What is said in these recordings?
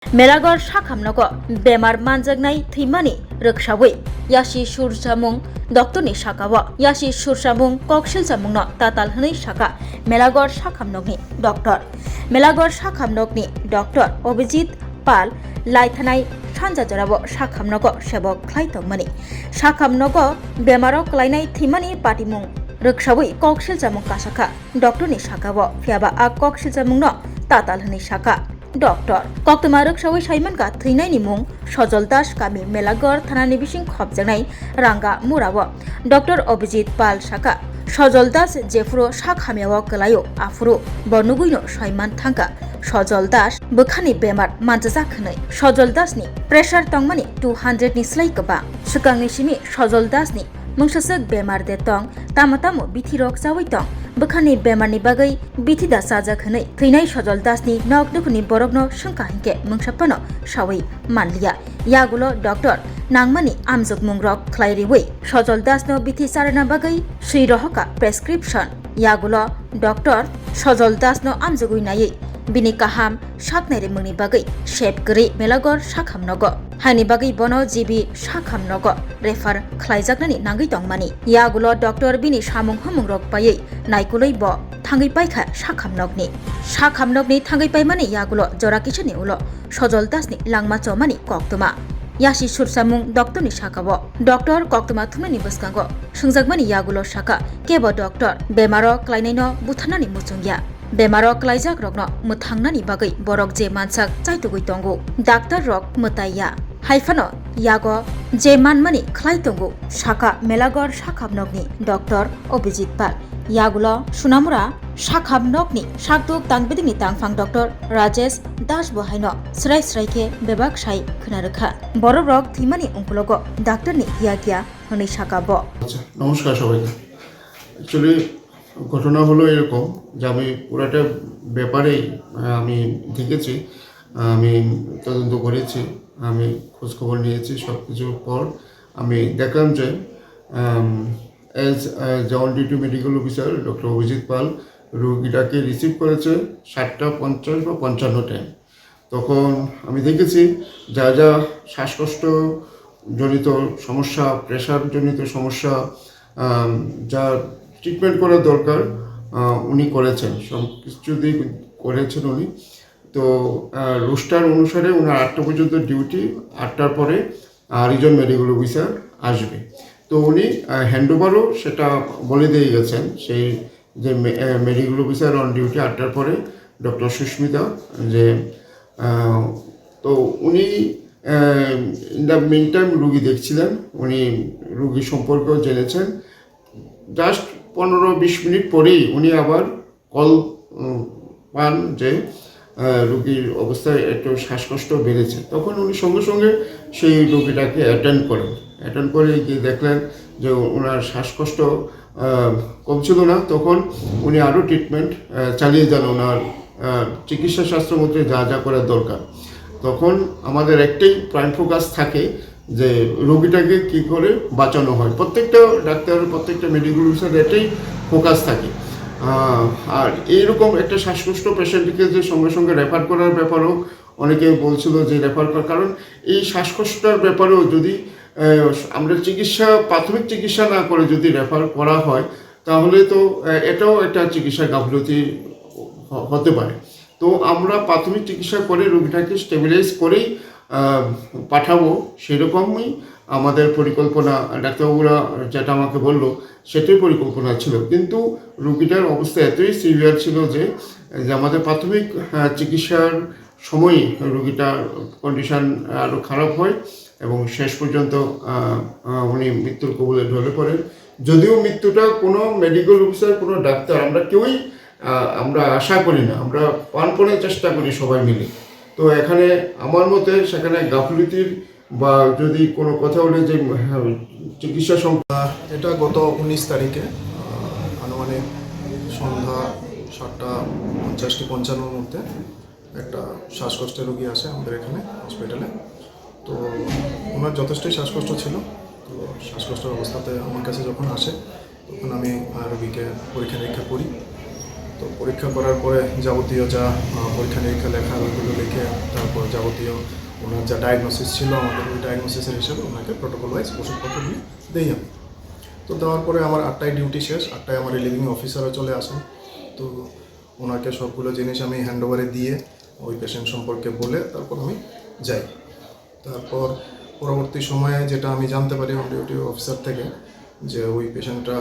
मेलागर साखामनगो बेमार मानजागनाय थैमानि रोखसावै यासि सुरसामुं डक्टरनि साकाव यासि सुरसामुं कक्सिलसामुंनो ताताल हनै साका मेलागर साखामनगनि डक्टर मेलागर साखामनगनि डक्टर अभिजित पाल लाइथानाय सानजाजराव साखामनगो सेबक ख्लाइतंमानि साखामनगो बेमाराव क्लाइनाय थैमानि पाटिमुं रोखसावै कक्सिलसामुं कासाखा डक्टरनि साकाव फियाबा आ कक्सिलसामुंनो ताताल हनै साका डक्टर कक्तमा रोखसावै साइमानका थैनायनि मुं सजल दास गामि मेलागर थानानि बिसिं खबजानाय रांगा मुराव डक्टर अभिजित पाल साका सजल दास जेफुरो साखामियाव गलायो आफुरो बनुगुइनो साइमान थांका सजल दास बोखानि बेमार मानजाजाखनै सजल दासनि प्रेसार तंमानि 200 नि स्लाइकबा सुकांनि सिमी सजल दासनि मुंससक बेमार दे तं तामतामो बिथिरक जावै तं बोखानि बेमारनि बागै बिथिदा साजाखनै थैनाय सजल दासनि नगदुखुनि बरगनो शंका हिंके मुंसापनो सावै मानलिया यागुलो डक्टर नांमानि आमजक मुंग्रक ख्लाइरिवै सजल दासनो बिथि सारना बागै सुइरहका प्रेसक्रिप्शन यागुलो डक्टर सजल दासनो आमजगुइ नायै बिनि काहाम साकनायरे मुंनि बागै सेबगरि मेलागर साखामनगो हानि बागै बनो जिबि साखामनगो रेफार ख्लाइजागनानि नांगै तंमानि यागुलो डक्टर बिनि सामुं हमुंरक पायै नायकुलै ब थांगै पाइखा साखामनगनि थांगै पाइमानि यागुलो जराकिसनि उलो सजल दासनि लांमा चौमानि कक्तमा यासि सुरसामुं डक्टरनि साकाव डक्टर कक्तमा थुमनि बसकांगो सुंजागमानि यागुलो साका केब डक्टर बेमारो क्लाइनायनो बुथानानि मुचुंगिया बेमारो क्लाइजाक रगनो मुथांनानि बागै बरक जे मानसाक चाइतुगै तंगो डाक्टर रक मुताइया हाइफानो यागो जे मानमानि ख्लाइतंगो साका मेलागर साखामनगनि डक्टर अभिजित पाल यागुलो सुनामुरा साखामनगनि साकदुक तांबिदिनि तांफां डक्टर राजेश दास बहायनो स्राय स्रायके बेबाक साइ खोनारोखा बर रक थैमानि अंकुलगो डाक्टरनि यागिया हनै साकाब নমস্কার সবাইকে। অ্যাকচুয়ালি ঘটনা হলো এরকম যে আমি পুরাটা ব্যাপারেই আমি দেখেছি, আমি তদন্ত করেছি, আমি খোঁজখবর নিয়েছি। সব কিছুর পর আমি দেখলাম যে as on duty medical officer doctor Abhijit Pal রোগীটাকে রিসিভ করেছে 7:50 বা 55 টাইম। তখন আমি দেখেছি যা যা শ্বাসকষ্ট জনিত সমস্যা, প্রেশার জনিত সমস্যা, যা ট্রিটমেন্ট করার দরকার উনি করেছেন, সব কিছু দিয়ে করেছেন উনি। তো রোস্টার অনুসারে ওনার 8টা পর্যন্ত ডিউটি, 8টার পরে আরেকজন মেডিকেল অফিসার আসবে। তো উনি হ্যান্ডওভারও সেটা বলে দিয়ে গেছেন, সেই যে মেডিকেল অফিসার অন ডিউটি 8টার পরে ডক্টর সুস্মিতা, যে তো উনি ইন দ্য মেন টাইম রুগী দেখছিলেন, উনি রুগী সম্পর্কেও জেনেছেন। জাস্ট 15-20 মিনিট পরেই উনি আবার কল পান যে রুগীর অবস্থায় একটু শ্বাসকষ্ট বেড়েছে। তখন উনি সঙ্গে সঙ্গে সেই রুগীটাকে অ্যাটেন্ড করে গিয়ে দেখলেন যে ওনার শ্বাসকষ্ট কমছিল না। তখন উনি আরও ট্রিটমেন্ট চালিয়ে যান, ওনার চিকিৎসা শাস্ত্র মধ্যে যা যা করার দরকার। তখন আমাদের একটাই প্রাইম ফোকাস থাকে যে রোগীটাকে কি করে বাঁচানো হয়। প্রত্যেকটা ডাক্তার, প্রত্যেকটা মেডিকেল অফিসার এটাই ফোকাস থাকে। আর এইরকম একটা শ্বাসকষ্ট পেশেন্টকে যে সঙ্গে সঙ্গে রেফার করার ব্যাপারেও অনেকে বলছিল যে রেফার করার, কারণ এই শ্বাসকষ্টর ব্যাপারেও যদি আমরা প্রাথমিক চিকিৎসা না করে যদি রেফার করা হয়, তাহলে তো এটাও একটা চিকিৎসা গাফিলতি হতে পারে। তো আমরা প্রাথমিক চিকিৎসা করে রোগীটাকে স্টেবিলাইজ করেই পাঠাবো, সেরকমই আমাদের পরিকল্পনা। ডাক্তারবাবুরা যেটা আমাকে বললো সেটাই পরিকল্পনা ছিল, কিন্তু রোগীটার অবস্থা এতই সিভিয়ার ছিল যে আমাদের প্রাথমিক চিকিৎসার সময়ই রোগীটার কন্ডিশন আরও খারাপ হয় এবং শেষ পর্যন্ত উনি মৃত্যুর কবলে ঢলে পড়েন। যদিও মৃত্যুটা কোনো মেডিকেল অফিসার, কোনো ডাক্তার, আমরা কেউই আমরা আশা করি না, আমরা প্রাণপণে চেষ্টা করি সবাই মিলে। তো এখানে আমার মতে সেখানে গাফিলতির বা যদি কোনো কথা বলে যে চিকিৎসা এটা গত 19 তারিখে আনুমানিক সন্ধ্যা 7:50-55 মধ্যে একটা শ্বাসকষ্টের রোগী আসে আমাদের এখানে হসপিটালে। তো ওনার যথেষ্টই শ্বাসকষ্ট ছিল। তো শ্বাসকষ্টের অবস্থাতে আমার কাছে যখন আসে তখন আমি রোগীকে পরীক্ষা নিরীক্ষা করি। তো পরীক্ষা করার পরে যাবতীয় যা পরীক্ষা নিরীক্ষা লেখা ওইগুলো লিখে তারপর যাবতীয় ওনার যা ডায়াগনোসিস ছিল আমাদের ওই ডায়াগনোসিসের হিসেবে ওনাকে প্রোটোকল ওয়াইজ ওষুধপত্রগুলি দিই আমি। তো দেওয়ার পরে আমার 8টায় ডিউটি শেষ, 8টায় আমার রিলিভিং অফিসারও চলে আসেন। তো ওনাকে সবগুলো জিনিস আমি হ্যান্ড ওভারে দিয়ে ওই পেশেন্ট সম্পর্কে বলে তারপর আমি যাই। তারপর পরবর্তী সময়ে যেটা আমি জানতে পারি অন ডিউটি অফিসার থেকে যে ওই পেশেন্টটা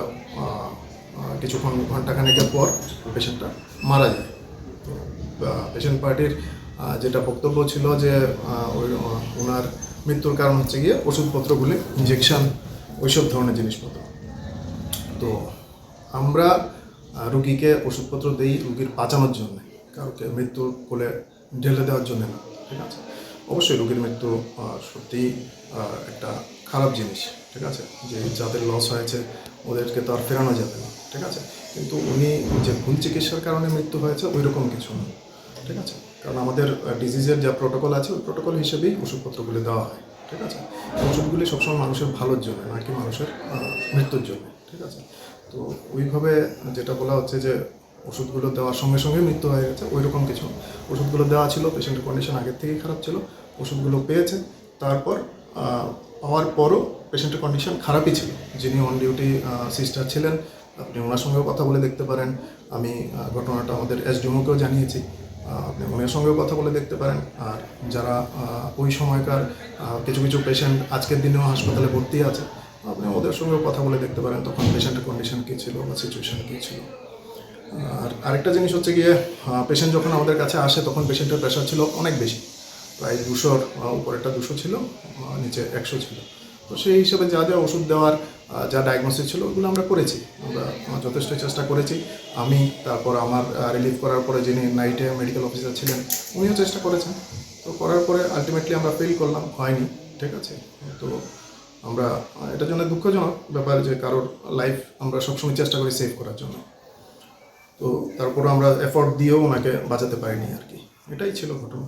কিছুক্ষণ ঘন্টাখানেকের পর পেশেন্টটা মারা যায়। তো পেশেন্ট পার্টির যেটা বক্তব্য ছিল যে ওনার মৃত্যুর কারণ হচ্ছে গিয়ে ওষুধপত্রগুলি, ইঞ্জেকশন, ওইসব ধরনের জিনিসপত্র। তো আমরা রুগীকে ওষুধপত্র দিই রুগীর বাঁচানোর জন্য, কাউকে মৃত্যুর কোলে ঢেলে দেওয়ার জন্য না, ঠিক আছে। অবশ্যই রুগীর মৃত্যু সত্যিই একটা খারাপ জিনিস, ঠিক আছে, যে যাদের লস হয়েছে ওদেরকে তো আর ফেরানো যাবে না, ঠিক আছে। কিন্তু উনি যে ভুল চিকিৎসার কারণে মৃত্যু হয়েছে ওই রকম কিছু না, ঠিক আছে। কারণ আমাদের ডিজিজের যা প্রোটোকল আছে ওই প্রোটোকল হিসেবেই ওষুধপত্রগুলি দেওয়া হয়, ঠিক আছে। ওষুধগুলি সবসময় মানুষের ভালোর জন্য, নাকি মানুষের মৃত্যুর জন্য, ঠিক আছে। তো ওইভাবে যেটা বলা হচ্ছে যে ওষুধগুলো দেওয়ার সঙ্গে সঙ্গে মৃত্যু হয়ে গেছে, ওই রকম কিছু। ওষুধগুলো দেওয়া ছিল, পেশেন্টের কন্ডিশন আগের থেকেই খারাপ ছিল, ওষুধগুলো পেয়েছে, তারপর পাওয়ার পরও পেশেন্টের কন্ডিশন খারাপই ছিল। যিনি অন ডিউটি সিস্টার ছিলেন, আপনি ওনার সঙ্গেও কথা বলে দেখতে পারেন। আমি ঘটনাটা আমাদের এসডিএমওকেও জানিয়েছি, আপনি ওনার সঙ্গেও কথা বলে দেখতে পারেন। আর যারা ওই সময়কার কিছু কিছু পেশেন্ট আজকের দিনেও হাসপাতালে ভর্তি আছে, আপনি ওদের সঙ্গেও কথা বলে দেখতে পারেন তখন পেশেন্টের কন্ডিশন কী ছিল বা সিচুয়েশান কী ছিল। আর আরেকটা জিনিস হচ্ছে গিয়ে পেশেন্ট যখন আমাদের কাছে আসে তখন পেশেন্টের প্রেশার ছিল অনেক বেশি, প্রায় 200-র উপরেরটা 200 ছিল, নিচে 100 ছিল। তো সেই হিসেবে যা যা ওষুধ দেওয়ার যা ডায়াগনোসিস ছিল ওগুলো আমরা করেছি, আমরা যথেষ্ট চেষ্টা করেছি। আমি তারপর আমার রিলিভ করার পরে যিনি নাইটে মেডিকেল অফিসার ছিলেন উনিও চেষ্টা করেছেন। তো করার পরে আলটিমেটলি আমরা ফেল করলাম, হয়নি, ঠিক আছে। তো আমরা এটার জন্য দুঃখজনক ব্যাপার যে কারোর লাইফ আমরা সবসময় চেষ্টা করি সেভ করার জন্য। তো তারপরে আমরা এফোর্ট দিয়েও ওনাকে বাঁচাতে পারিনি আর কি, এটাই ছিল ঘটনা।